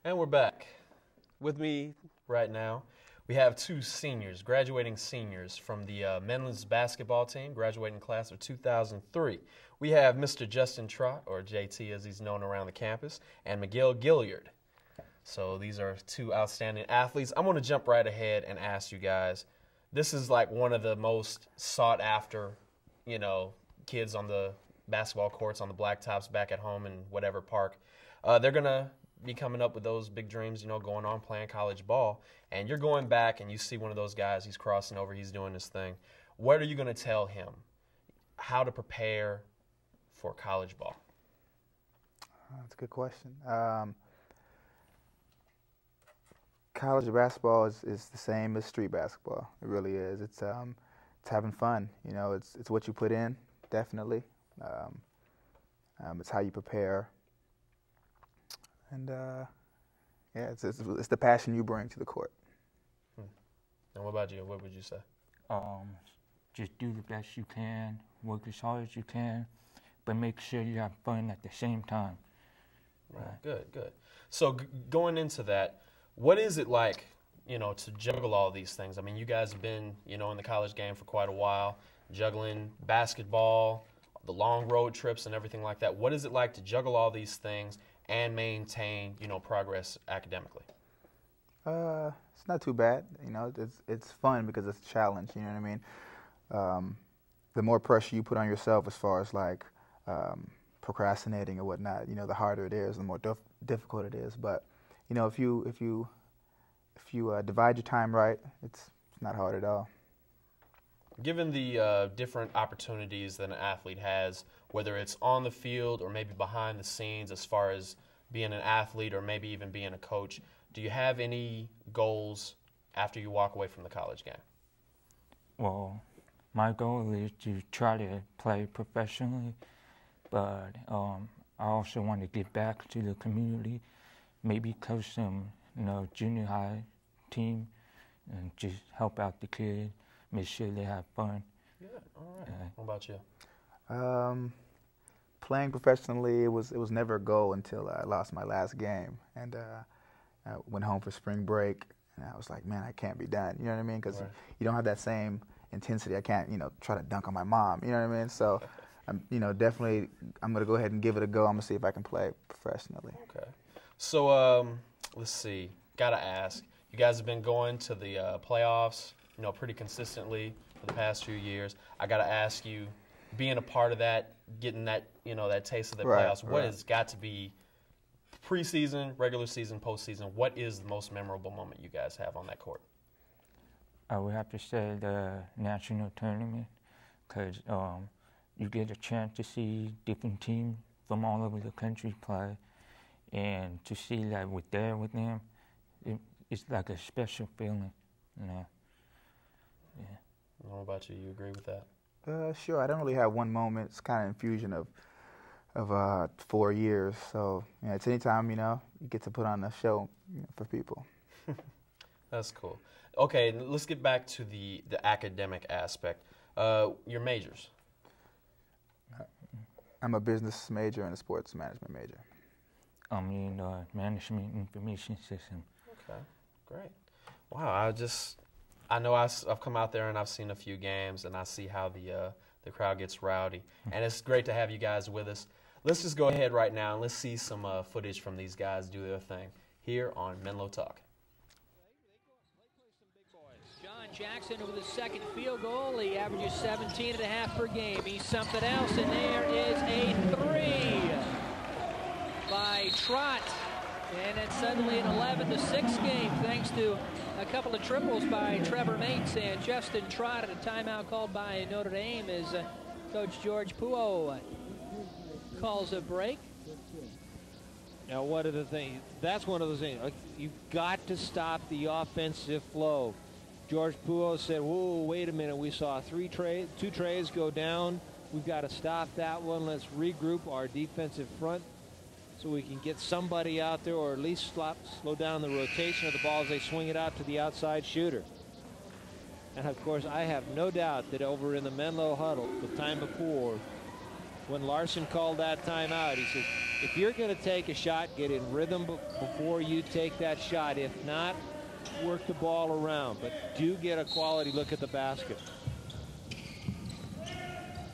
And we're back. With me right now, we have two seniors, graduating seniors from the men's basketball team, graduating class of 2003. We have Mr. Justin Trott, or JT as he's known around the campus, and Miguel Gilliard. So these are two outstanding athletes. I'm going to jump right ahead and ask you guys, this is like one of the most sought after, kids on the basketball courts, on the blacktops back at home in whatever park. They're going to be coming up with those big dreams, going on playing college ball. And you're going back and you see one of those guys, he's crossing over, he's doing this thing. What are you going to tell him? How to prepare for college ball? That's a good question. College basketball is the same as street basketball. It really is. It's having fun. It's what you put in, definitely. It's how you prepare. And yeah, it's the passion you bring to the court. And what about you? What would you say? Just do the best you can, work as hard as you can, but make sure you have fun at the same time. Right. Good. So going into that, what is it like, to juggle all these things? I mean, you guys have been, in the college game for quite a while, juggling basketball, the long road trips and everything like that. What is it like to juggle all these things and maintain, progress academically? It's not too bad. It's fun because it's a challenge. You know what I mean? The more pressure you put on yourself as far as like procrastinating or whatnot, the harder it is, the more difficult it is. But if you divide your time right, it's not hard at all. Given the different opportunities that an athlete has, whether it's on the field or maybe behind the scenes as far as being an athlete or maybe even being a coach, do you have any goals after you walk away from the college game? Well, my goal is to try to play professionally, but I also want to give back to the community, maybe coach some, junior high team and just help out the kids, make sure they have fun. Good. All right. What about you? Playing professionally, it was never a goal until I lost my last game, and I went home for spring break, and I was like, man, I can't be done. You know what I mean? Because you don't have that same intensity. I can't, try to dunk on my mom. You know what I mean? So, definitely, I'm gonna go ahead and give it a go. I'm gonna see if I can play professionally. Okay. So, let's see. Gotta ask. You guys have been going to the playoffs, pretty consistently for the past few years. I gotta ask you, being a part of that, getting that, that taste of the playoffs, what has got to be preseason, regular season, postseason? What is the most memorable moment you guys have on that court? I would have to say the national tournament, because you get a chance to see different teams from all over the country play, and to see that we're there with them, it's like a special feeling, Yeah. What about you? You agree with that? Sure. I don't really have one moment. It's kind of infusion of 4 years. So it's anytime you get to put on a show for people. That's cool. Okay, let's get back to the academic aspect. Your majors. I'm a business major and a sports management major. I'm in management information system. Okay, great. Wow, I know I've come out there and I've seen a few games and I see how the crowd gets rowdy. And it's great to have you guys with us. Let's just go ahead right now and let's see some footage from these guys do their thing here on Menlo Talk. John Jackson with his second field goal. He averages 17.5 per game. He's something else, and there is a three by Trott. And it's suddenly an 11-6 game thanks to a couple of triples by Trevor Mates and Justin Trott at a timeout called by Notre Dame as Coach George Puo calls a break. Now, one of the things, that's one of those things, you've got to stop the offensive flow. George Puo said, whoa, wait a minute, we saw two trays go down. We've got to stop that one. Let's regroup our defensive front so we can get somebody out there, or at least slow down the rotation of the ball as they swing it out to the outside shooter. And of course, I have no doubt that over in the Menlo huddle, the time before, when Larson called that timeout. He said, if you're going to take a shot, get in rhythm before you take that shot. If not, work the ball around, but do get a quality look at the basket.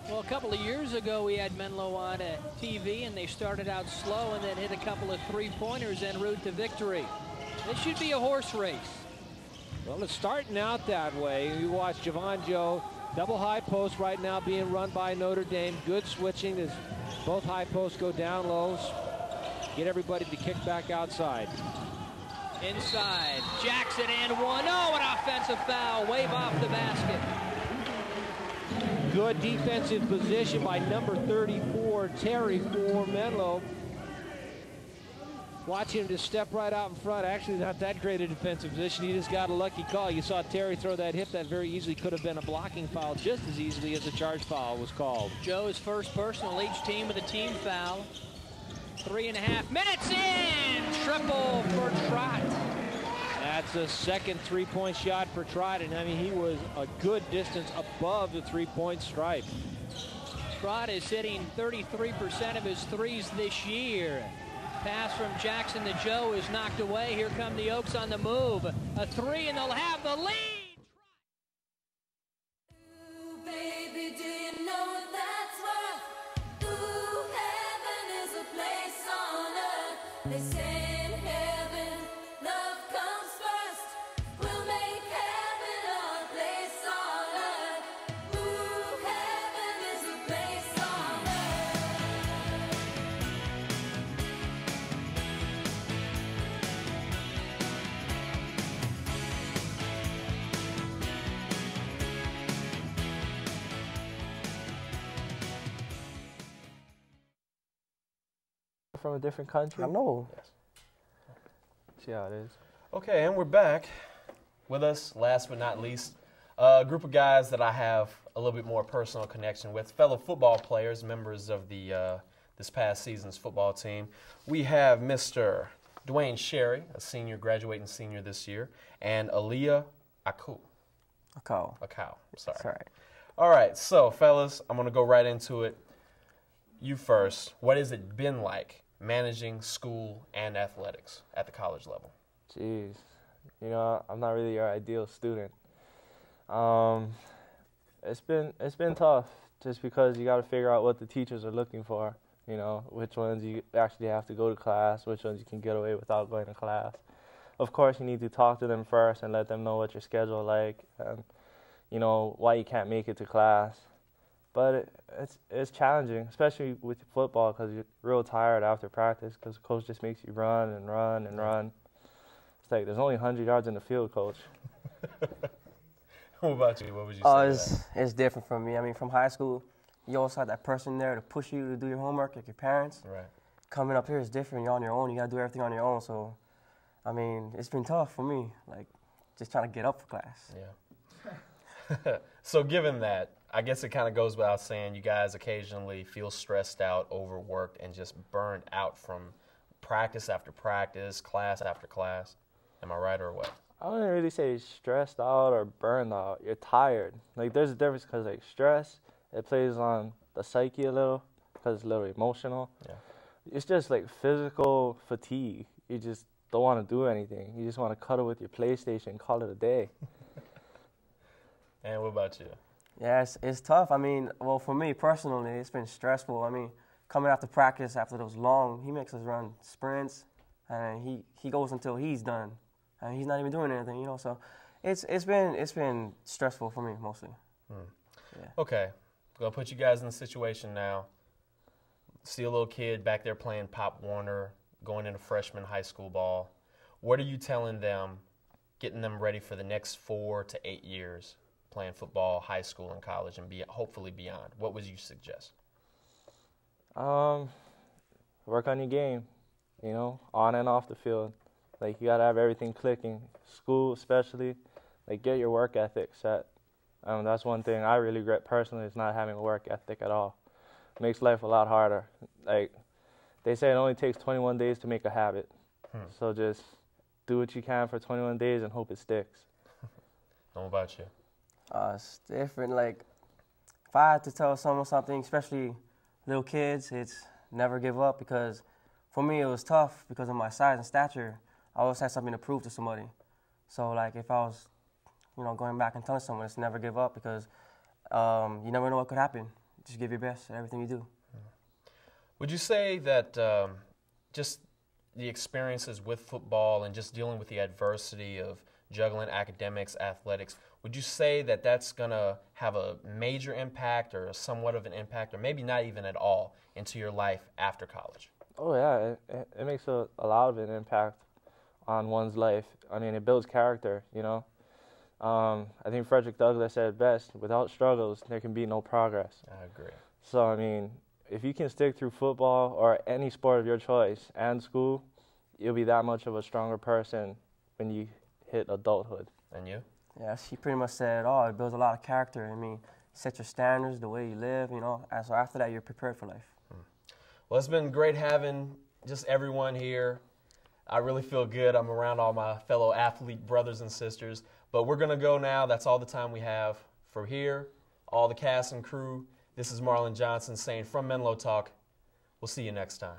Well, a couple of years ago, we had Menlo on TV, and they started out slow and then hit a couple of three-pointers en route to victory. This should be a horse race. Well, it's starting out that way. You watch Javon Joe, double high post right now being run by Notre Dame. Good switching as both high posts go down lows. Get everybody to kick back outside. Inside, Jackson and one. Oh, an offensive foul. Wave off the basket. Good defensive position by number 34, Terry, for Menlo. Watching him just step right out in front. Actually, not that great a defensive position. He just got a lucky call. You saw Terry throw that hip. That very easily could have been a blocking foul just as easily as a charge foul was called. Joe's first personal, each team with a team foul. 3.5 minutes in. Triple for Trott. That's a second three-point shot for Trott, and I mean, he was a good distance above the three-point stripe. Trott is hitting 33% of his threes this year. Pass from Jackson to Joe is knocked away. Here come the Oaks on the move. A three, and they'll have the lead. Ooh, baby, do you know what that's worth? Ooh, heaven is a place on earth. They say in heaven, love comes first. We'll make heaven a place on earth. Ooh, heaven is a place on earth. From a different country? I know. Yes. See how it is. Okay, and we're back. With us, last but not least, a group of guys that I have a little bit more personal connection with, fellow football players, members of the this past season's football team. We have Mr. Dwayne Sherry, a senior, graduating senior this year, and Aaliyah Akau. Akau. Sorry. That's all right. All right, so fellas, I'm going to go right into it. You first. What has it been like managing school and athletics at the college level? Jeez. You know, I'm not really your ideal student. It's been tough just because you got to figure out what the teachers are looking for. You know, which ones you actually have to go to class, which ones you can get away without going to class. Of course, you need to talk to them first and let them know what your schedule is like and, you know, why you can't make it to class. But it's challenging, especially with football because you're real tired after practice because the coach just makes you run and run and run. It's like there's only 100 yards in the field, coach. What about you? What would you say? It's different from me. I mean, from high school, you always had that person there to push you to do your homework, like your parents. Right. Coming up here is different. You're on your own. You got to do everything on your own. So, I mean, it's been tough for me, like just trying to get up for class. Yeah. So given that, I guess it kind of goes without saying you guys occasionally feel stressed out, overworked, and just burned out from practice after practice, class after class. Am I right or what? I wouldn't really say stressed out or burned out. You're tired. Like, there's a difference because, like, stress, it plays on the psyche a little because it's a little emotional. Yeah. It's just, like, physical fatigue. You just don't want to do anything. You just want to cuddle with your PlayStation and call it a day. And what about you? Yeah, it's tough. I mean, well, for me personally, it's been stressful. I mean, coming after practice after those long, he makes us run sprints, and he goes until he's done, and he's not even doing anything, you know. So, it's been stressful for me mostly. Yeah. Okay, gonna put you guys in the situation now. See a little kid back there playing Pop Warner, going into freshman high school ball. What are you telling them, getting them ready for the next 4 to 8 years? Playing football, high school, and college, and hopefully beyond. What would you suggest? Work on your game, you know, on and off the field. Like, you got to have everything clicking. School especially, like, get your work ethic set. That's one thing I really regret personally is not having a work ethic at all. It makes life a lot harder. Like, they say it only takes 21 days to make a habit. So just do what you can for 21 days and hope it sticks. What about you? It's different. Like, if I had to tell someone something, especially little kids, it's never give up, because for me it was tough because of my size and stature. I always had something to prove to somebody. So like if I was, going back and telling someone, it's never give up, because you never know what could happen. Just give your best at everything you do. Would you say that just the experiences with football and just dealing with the adversity of juggling academics, athletics, would you say that that's going to have a major impact or somewhat of an impact, or maybe not even at all, into your life after college? Oh, yeah. It makes a lot of an impact on one's life. I mean, it builds character, I think Frederick Douglass said it best, without struggles, there can be no progress. I agree. So, I mean, if you can stick through football or any sport of your choice and school, you'll be that much of a stronger person when you hit adulthood. And you? Yeah, she pretty much said, it builds a lot of character. I mean, set your standards, the way you live, and so after that, you're prepared for life. Well, it's been great having just everyone here. I really feel good. I'm around all my fellow athlete brothers and sisters. But we're going to go now. That's all the time we have for here. All the cast and crew. This is Marlyn Johnson saying from Menlo Talk. We'll see you next time.